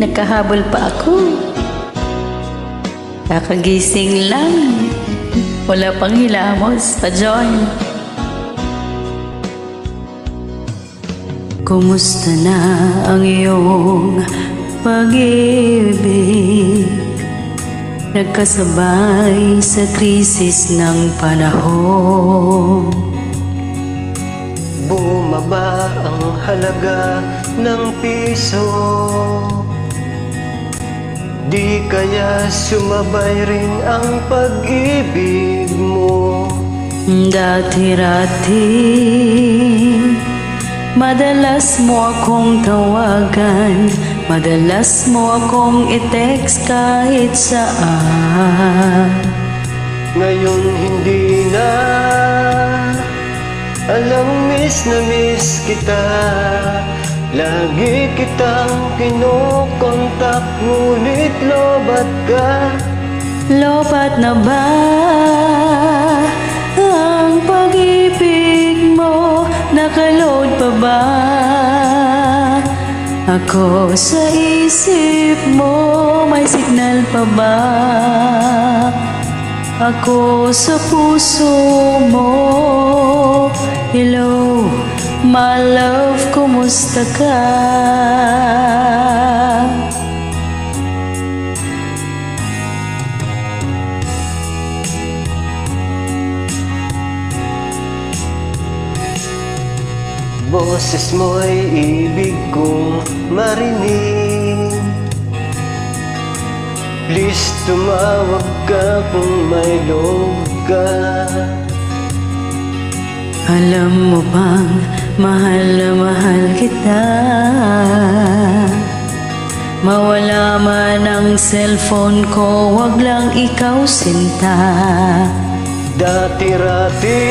nakahabol pa ako. Kakagising lang. Wala pang hilamos pa join. Kumusta na ang iyong pag-ibig? Nagkasabay sa krisis ng panahon. Bumaba ang halaga ng piso, di kaya sumabay rin ang pag-ibig mo. Dati-rati madalas mo akong tawagan, madalas mo akong i-text kahit saan. Ngayon hindi na, alam miss na miss kita. Lagi kitang kinokontak, ngunit lobat ka. Lobat na ba ang pag-ibig mo? Nakaload pa ba ako sa isip mo? May signal pa ba ako sa puso mo? Hello, my love, kumusta ka? Boses mo'y ibig kong marinig. Please tumawag ka kung may loob ka. Alam mo bang mahal na mahal kita? Mawala man ang cellphone ko, wag lang ikaw sinta. Dati-rati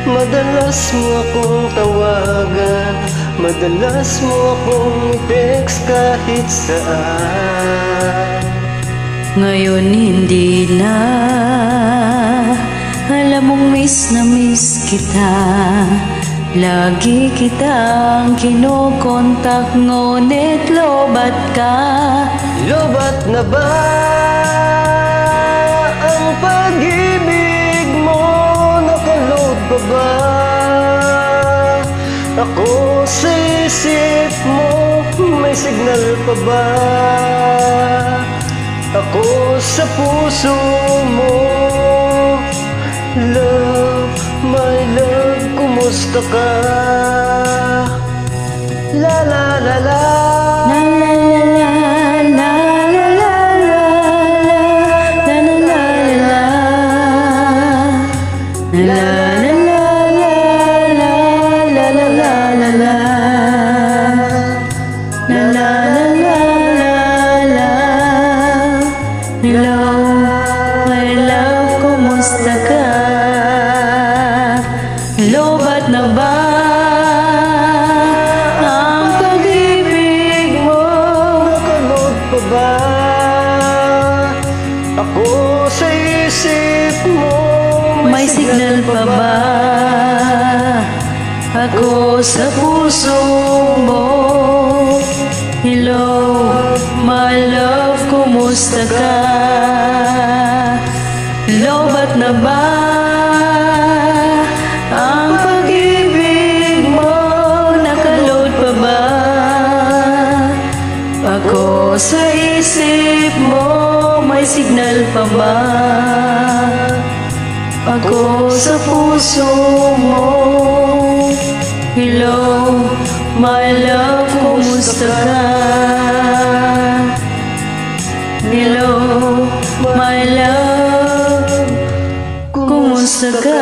madalas mo akong tawagan, madalas mo akong text kahit saan. Ngayon hindi na, alam mong miss na miss kita. Lagi kitang kinokontak, ngunit lobat ka. Lobat na ba ang pag-ibig mo? Nakaload pa ba ako sa isip mo? May signal pa ba ako sa puso mo? Love, my love, kumusta ka? La la la la, La la la la la la la la la la la la la la. Hello, my love, kumusta ka? Lobat na ba ang pag-ibig mo? nakaload pa ba ako sa isip mo? May signal pa ba ako sa puso mo? Hello, my love, kumusta ka? Lobat na ba ang pag-ibig mo? Nakaload pa ba ako sa isip mo? May signal pa ba ako sa puso mo? Hello, my love, kumusta ka? Hello, my love, kumusta ka?